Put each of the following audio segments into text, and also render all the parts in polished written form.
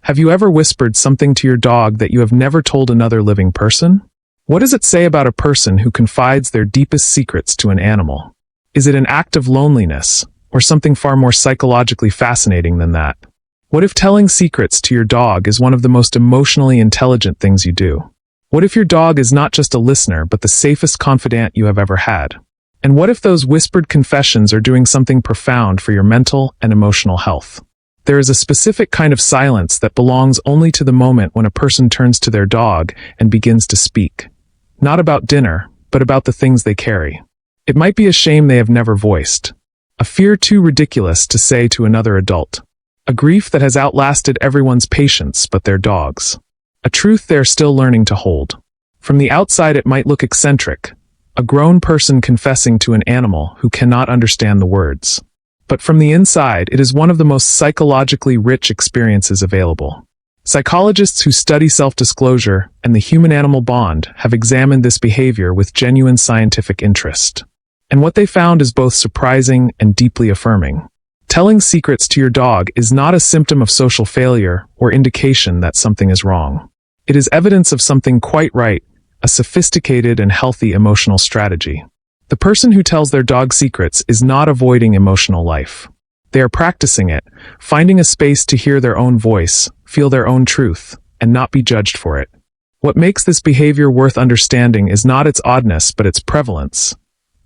Have you ever whispered something to your dog that you have never told another living person? What does it say about a person who confides their deepest secrets to an animal? Is it an act of loneliness, or something far more psychologically fascinating than that? What if telling secrets to your dog is one of the most emotionally intelligent things you do? What if your dog is not just a listener but the safest confidant you have ever had? And what if those whispered confessions are doing something profound for your mental and emotional health? There is a specific kind of silence that belongs only to the moment when a person turns to their dog and begins to speak. Not about dinner, but about the things they carry. It might be a shame they have never voiced. A fear too ridiculous to say to another adult. A grief that has outlasted everyone's patience but their dog's. A truth they are still learning to hold. From the outside it might look eccentric. A grown person confessing to an animal who cannot understand the words. But from the inside, it is one of the most psychologically rich experiences available. Psychologists who study self-disclosure and the human-animal bond have examined this behavior with genuine scientific interest. And what they found is both surprising and deeply affirming. Telling secrets to your dog is not a symptom of social failure or indication that something is wrong. It is evidence of something quite right, a sophisticated and healthy emotional strategy. The person who tells their dog secrets is not avoiding emotional life. They are practicing it, finding a space to hear their own voice, feel their own truth, and not be judged for it. What makes this behavior worth understanding is not its oddness but its prevalence,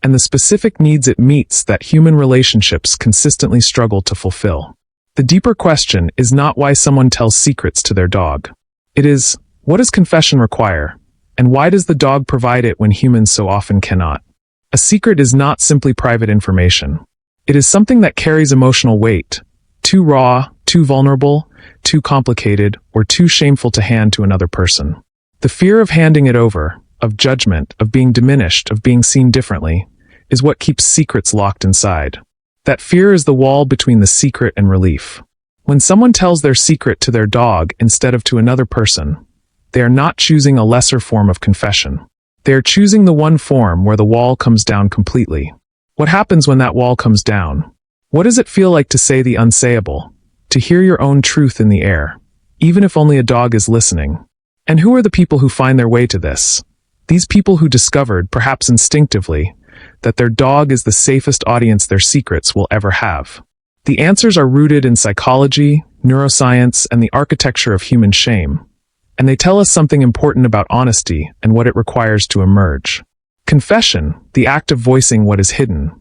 and the specific needs it meets that human relationships consistently struggle to fulfill. The deeper question is not why someone tells secrets to their dog. It is, what does confession require? And why does the dog provide it when humans so often cannot? A secret is not simply private information. It is something that carries emotional weight, too raw, too vulnerable, too complicated, or too shameful to hand to another person. The fear of handing it over, of judgment, of being diminished, of being seen differently, is what keeps secrets locked inside. That fear is the wall between the secret and relief. When someone tells their secret to their dog instead of to another person, they are not choosing a lesser form of confession. They are choosing the one form where the wall comes down completely. What happens when that wall comes down? What does it feel like to say the unsayable? To hear your own truth in the air, even if only a dog is listening? And who are the people who find their way to this? These people who discovered, perhaps instinctively, that their dog is the safest audience their secrets will ever have. The answers are rooted in psychology, neuroscience, and the architecture of human shame. And they tell us something important about honesty and what it requires to emerge. Confession, the act of voicing what is hidden,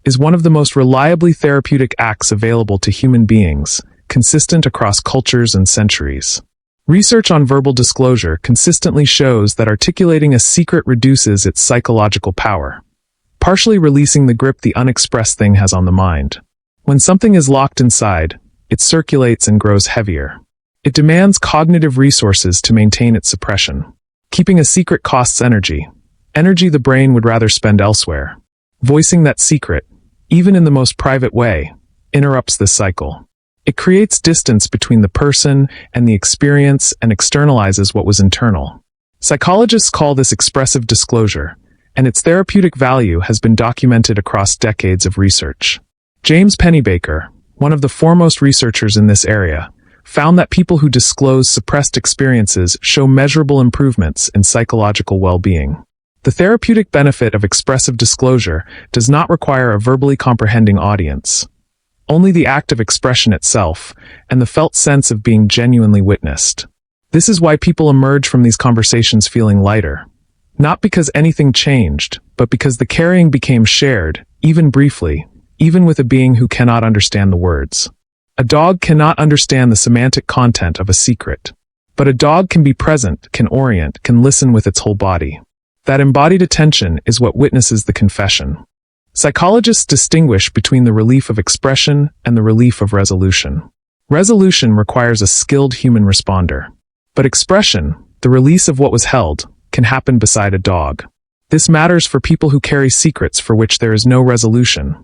is one of the most reliably therapeutic acts available to human beings, consistent across cultures and centuries. Research on verbal disclosure consistently shows that articulating a secret reduces its psychological power, partially releasing the grip the unexpressed thing has on the mind. When something is locked inside, it circulates and grows heavier. It demands cognitive resources to maintain its suppression. Keeping a secret costs energy the brain would rather spend elsewhere. Voicing that secret, even in the most private way, interrupts this cycle. It creates distance between the person and the experience and externalizes what was internal. Psychologists call this expressive disclosure, and its therapeutic value has been documented across decades of research. James Pennebaker, one of the foremost researchers in this area, found that people who disclose suppressed experiences show measurable improvements in psychological well-being. The therapeutic benefit of expressive disclosure does not require a verbally comprehending audience. Only the act of expression itself, and the felt sense of being genuinely witnessed. This is why people emerge from these conversations feeling lighter. Not because anything changed, but because the carrying became shared, even briefly, even with a being who cannot understand the words. A dog cannot understand the semantic content of a secret. But a dog can be present, can orient, can listen with its whole body. That embodied attention is what witnesses the confession. Psychologists distinguish between the relief of expression and the relief of resolution. Resolution requires a skilled human responder. But expression, the release of what was held, can happen beside a dog. This matters for people who carry secrets for which there is no resolution.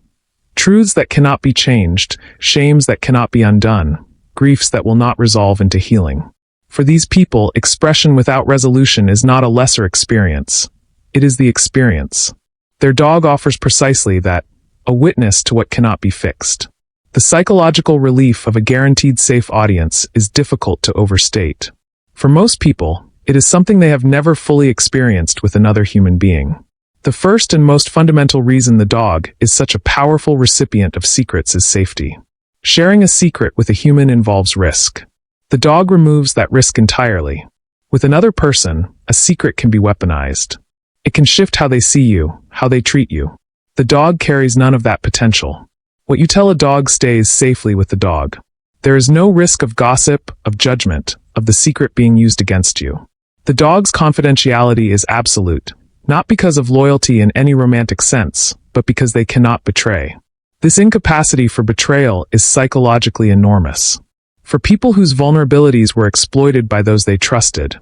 Truths that cannot be changed, shames that cannot be undone, griefs that will not resolve into healing. For these people, expression without resolution is not a lesser experience. It is the experience. Their dog offers precisely that, a witness to what cannot be fixed. The psychological relief of a guaranteed safe audience is difficult to overstate. For most people, it is something they have never fully experienced with another human being. The first and most fundamental reason the dog is such a powerful recipient of secrets is safety. Sharing a secret with a human involves risk. The dog removes that risk entirely. With another person, a secret can be weaponized. It can shift how they see you, how they treat you. The dog carries none of that potential. What you tell a dog stays safely with the dog. There is no risk of gossip, of judgment, of the secret being used against you. The dog's confidentiality is absolute, not because of loyalty in any romantic sense, but because they cannot betray. This incapacity for betrayal is psychologically enormous. For people whose vulnerabilities were exploited by those they trusted,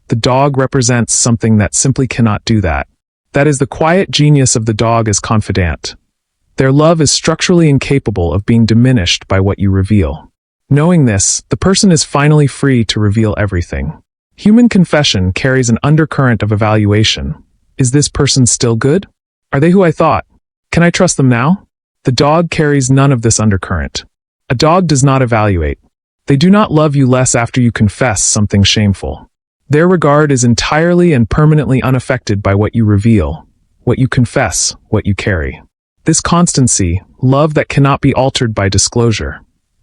the dog represents something that simply cannot do that. That is the quiet genius of the dog as confidant. Their love is structurally incapable of being diminished by what you reveal. Knowing this, the person is finally free to reveal everything. Human confession carries an undercurrent of evaluation. Is this person still good? Are they who I thought? Can I trust them now? The dog carries none of this undercurrent. A dog does not evaluate. They do not love you less after you confess something shameful. Their regard is entirely and permanently unaffected by what you reveal, what you confess, what you carry. This constancy, love that cannot be altered by disclosure,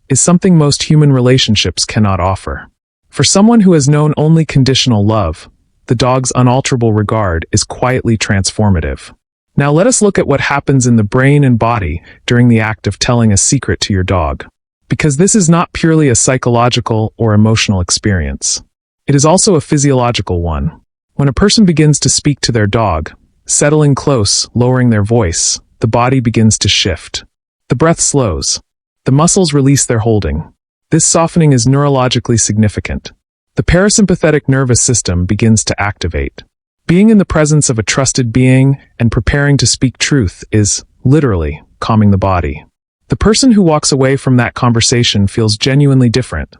is something most human relationships cannot offer. For someone who has known only conditional love, the dog's unalterable regard is quietly transformative. Now let us look at what happens in the brain and body during the act of telling a secret to your dog. Because this is not purely a psychological or emotional experience. It is also a physiological one. When a person begins to speak to their dog, settling close, lowering their voice, the body begins to shift. The breath slows. The muscles release their holding. This softening is neurologically significant. The parasympathetic nervous system begins to activate. Being in the presence of a trusted being and preparing to speak truth is, literally, calming the body. The person who walks away from that conversation feels genuinely different.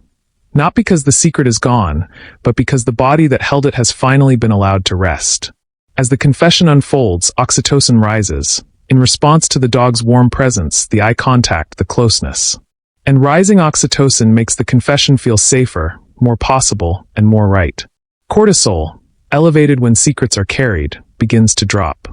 Not because the secret is gone, but because the body that held it has finally been allowed to rest. As the confession unfolds, oxytocin rises. In response to the dog's warm presence, the eye contact, the closeness. And rising oxytocin makes the confession feel safer, more possible, and more right. Cortisol, elevated when secrets are carried, begins to drop.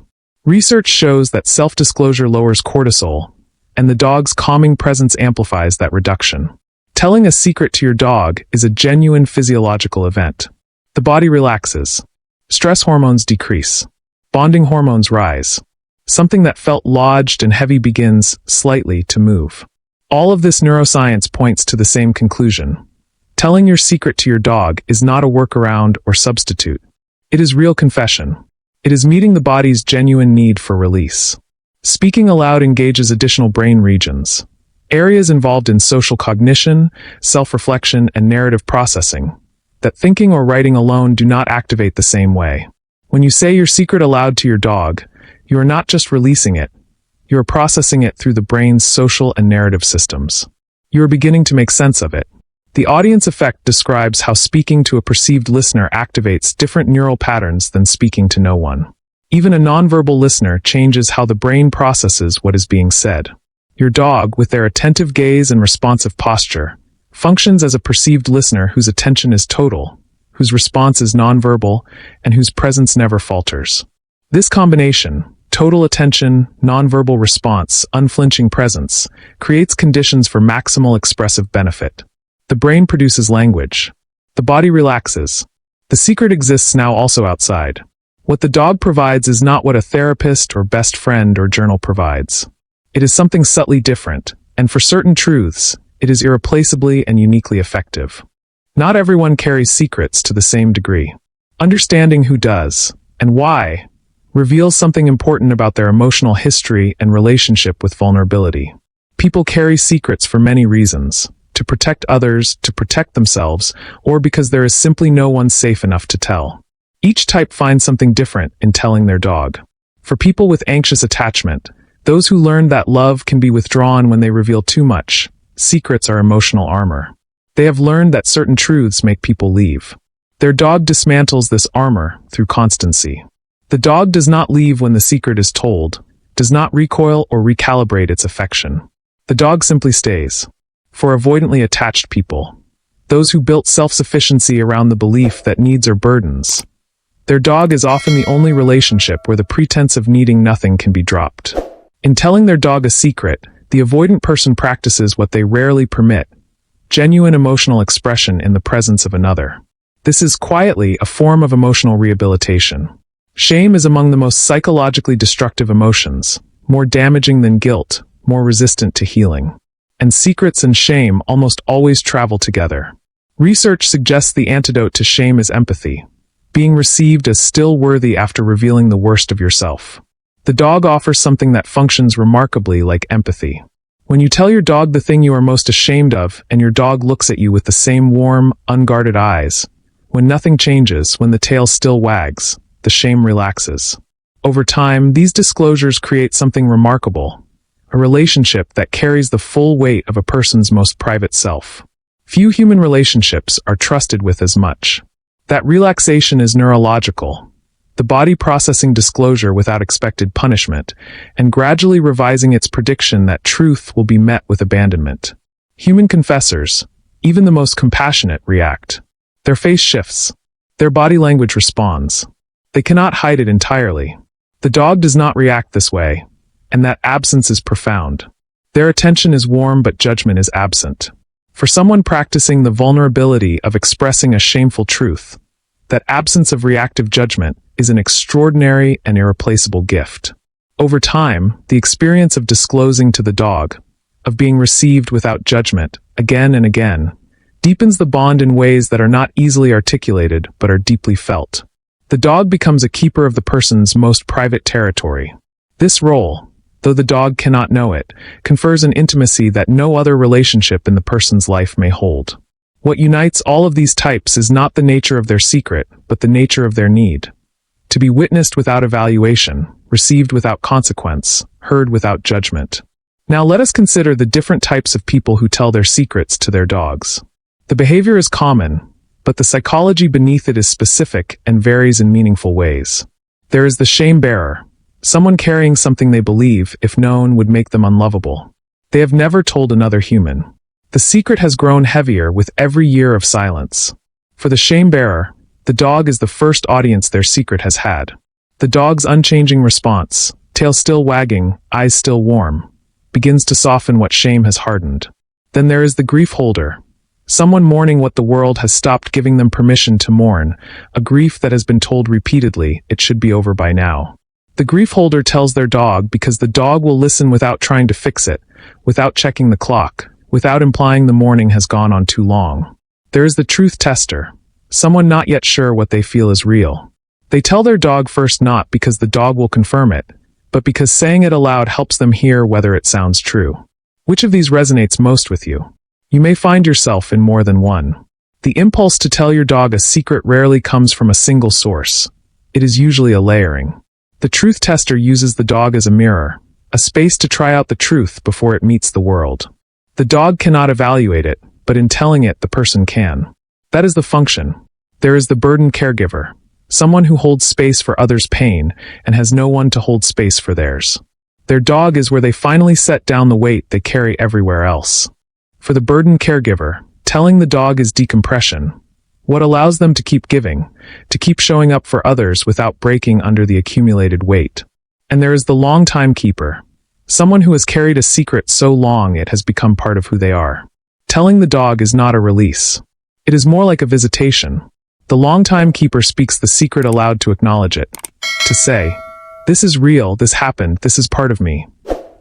Research shows that self-disclosure lowers cortisol, and the dog's calming presence amplifies that reduction. Telling a secret to your dog is a genuine physiological event. The body relaxes. Stress hormones decrease. Bonding hormones rise. Something that felt lodged and heavy begins, slightly, to move. All of this neuroscience points to the same conclusion. Telling your secret to your dog is not a workaround or substitute. It is real confession. It is meeting the body's genuine need for release. Speaking aloud engages additional brain regions. Areas involved in social cognition, self-reflection, and narrative processing, that thinking or writing alone do not activate the same way. When you say your secret aloud to your dog, you are not just releasing it, you are processing it through the brain's social and narrative systems. You are beginning to make sense of it. The audience effect describes how speaking to a perceived listener activates different neural patterns than speaking to no one. Even a nonverbal listener changes how the brain processes what is being said. Your dog, with their attentive gaze and responsive posture, functions as a perceived listener whose attention is total, whose response is nonverbal, and whose presence never falters. This combination, total attention, nonverbal response, unflinching presence, creates conditions for maximal expressive benefit. The brain produces language. The body relaxes. The secret exists now also outside. What the dog provides is not what a therapist or best friend or journal provides. It is something subtly different, and for certain truths, it is irreplaceably and uniquely effective. Not everyone carries secrets to the same degree. Understanding who does, and why, reveals something important about their emotional history and relationship with vulnerability. People carry secrets for many reasons: to protect others, to protect themselves, or because there is simply no one safe enough to tell. Each type finds something different in telling their dog. For people with anxious attachment, those who learn that love can be withdrawn when they reveal too much, secrets are emotional armor. They have learned that certain truths make people leave. Their dog dismantles this armor through constancy. The dog does not leave when the secret is told, does not recoil or recalibrate its affection. The dog simply stays. For avoidantly attached people, those who built self-sufficiency around the belief that needs are burdens, their dog is often the only relationship where the pretense of needing nothing can be dropped. In telling their dog a secret, the avoidant person practices what they rarely permit: genuine emotional expression in the presence of another. This is quietly a form of emotional rehabilitation. Shame is among the most psychologically destructive emotions, more damaging than guilt, more resistant to healing. And secrets and shame almost always travel together. Research suggests the antidote to shame is empathy, being received as still worthy after revealing the worst of yourself. The dog offers something that functions remarkably like empathy. When you tell your dog the thing you are most ashamed of, and your dog looks at you with the same warm, unguarded eyes, when nothing changes, when the tail still wags, the shame relaxes. Over time, these disclosures create something remarkable: a relationship that carries the full weight of a person's most private self. Few human relationships are trusted with as much. That relaxation is neurological, the body processing disclosure without expected punishment, and gradually revising its prediction that truth will be met with abandonment. Human confessors, even the most compassionate, react. Their face shifts. Their body language responds. They cannot hide it entirely. The dog does not react this way, and that absence is profound. Their attention is warm, but judgment is absent. For someone practicing the vulnerability of expressing a shameful truth, that absence of reactive judgment is an extraordinary and irreplaceable gift. Over time, the experience of disclosing to the dog, of being received without judgment, again and again, deepens the bond in ways that are not easily articulated but are deeply felt. The dog becomes a keeper of the person's most private territory. This role, though the dog cannot know it, confers an intimacy that no other relationship in the person's life may hold. What unites all of these types is not the nature of their secret, but the nature of their need. To be witnessed without evaluation, received without consequence, heard without judgment. Now let us consider the different types of people who tell their secrets to their dogs. The behavior is common, but the psychology beneath it is specific and varies in meaningful ways. There is the shame bearer, someone carrying something they believe, if known, would make them unlovable. They have never told another human. The secret has grown heavier with every year of silence. For the shame bearer, the dog is the first audience their secret has had. The dog's unchanging response, tail still wagging, eyes still warm, begins to soften what shame has hardened. Then there is the grief holder, someone mourning what the world has stopped giving them permission to mourn, a grief that has been told repeatedly, it should be over by now. The grief holder tells their dog because the dog will listen without trying to fix it, without checking the clock, without implying the mourning has gone on too long. There is the truth tester, someone not yet sure what they feel is real. They tell their dog first not because the dog will confirm it, but because saying it aloud helps them hear whether it sounds true. Which of these resonates most with you? You may find yourself in more than one. The impulse to tell your dog a secret rarely comes from a single source. It is usually a layering. The truth tester uses the dog as a mirror, a space to try out the truth before it meets the world. The dog cannot evaluate it, but in telling it, the person can. That is the function. There is the burdened caregiver, someone who holds space for others' pain and has no one to hold space for theirs. Their dog is where they finally set down the weight they carry everywhere else. For the burdened caregiver, telling the dog is decompression, what allows them to keep giving, to keep showing up for others without breaking under the accumulated weight. And there is the long time keeper, someone who has carried a secret so long it has become part of who they are. Telling the dog is not a release. It is more like a visitation. The long-time keeper speaks the secret aloud to acknowledge it, to say, "This is real, this happened, this is part of me.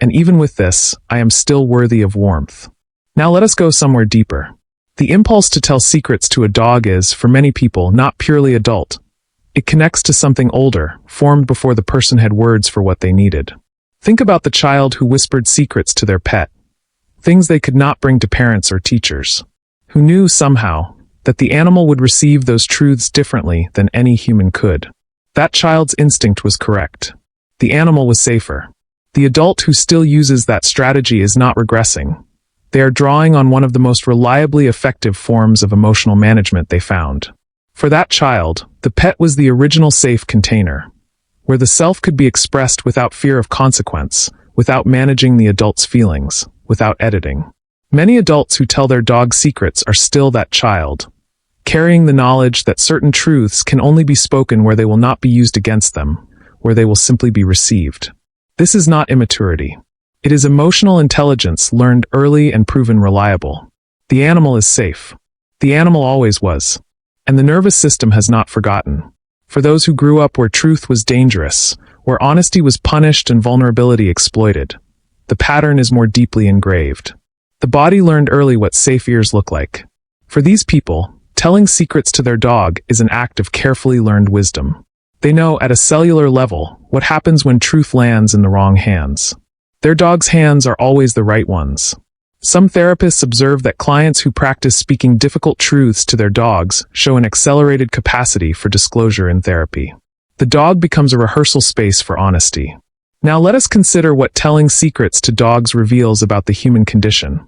And even with this, I am still worthy of warmth." Now let us go somewhere deeper. The impulse to tell secrets to a dog is, for many people, not purely adult. It connects to something older, formed before the person had words for what they needed. Think about the child who whispered secrets to their pet, things they could not bring to parents or teachers, who knew somehow that the animal would receive those truths differently than any human could. That child's instinct was correct. The animal was safer. The adult who still uses that strategy is not regressing. They are drawing on one of the most reliably effective forms of emotional management they found. For that child, the pet was the original safe container, where the self could be expressed without fear of consequence, without managing the adult's feelings, without editing. Many adults who tell their dog secrets are still that child, carrying the knowledge that certain truths can only be spoken where they will not be used against them, where they will simply be received. This is not immaturity. It is emotional intelligence learned early and proven reliable. The animal is safe. The animal always was. And the nervous system has not forgotten. For those who grew up where truth was dangerous, where honesty was punished and vulnerability exploited, the pattern is more deeply engraved. The body learned early what safe ears look like. For these people, telling secrets to their dog is an act of carefully learned wisdom. They know at a cellular level what happens when truth lands in the wrong hands. Their dog's hands are always the right ones. Some therapists observe that clients who practice speaking difficult truths to their dogs show an accelerated capacity for disclosure in therapy. The dog becomes a rehearsal space for honesty. Now let us consider what telling secrets to dogs reveals about the human condition,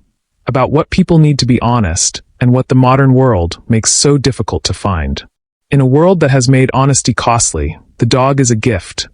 about what people need to be honest, and what the modern world makes so difficult to find. In a world that has made honesty costly, the dog is a gift,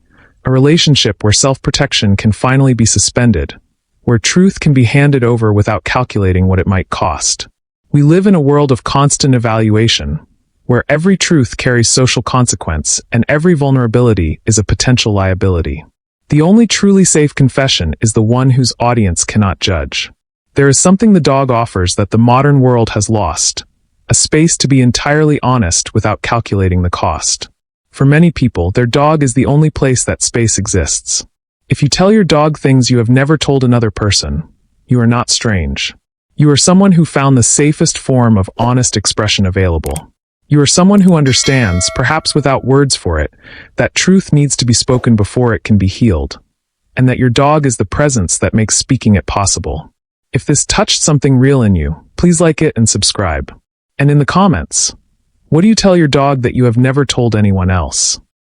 a relationship where self-protection can finally be suspended, where truth can be handed over without calculating what it might cost. We live in a world of constant evaluation, where every truth carries social consequence and every vulnerability is a potential liability. The only truly safe confession is the one whose audience cannot judge. There is something the dog offers that the modern world has lost, a space to be entirely honest without calculating the cost. For many people, their dog is the only place that space exists. If you tell your dog things you have never told another person, you are not strange. You are someone who found the safest form of honest expression available. You are someone who understands, perhaps without words for it, that truth needs to be spoken before it can be healed, and that your dog is the presence that makes speaking it possible. If this touched something real in you, please like it and subscribe. And in the comments, what do you tell your dog that you have never told anyone else?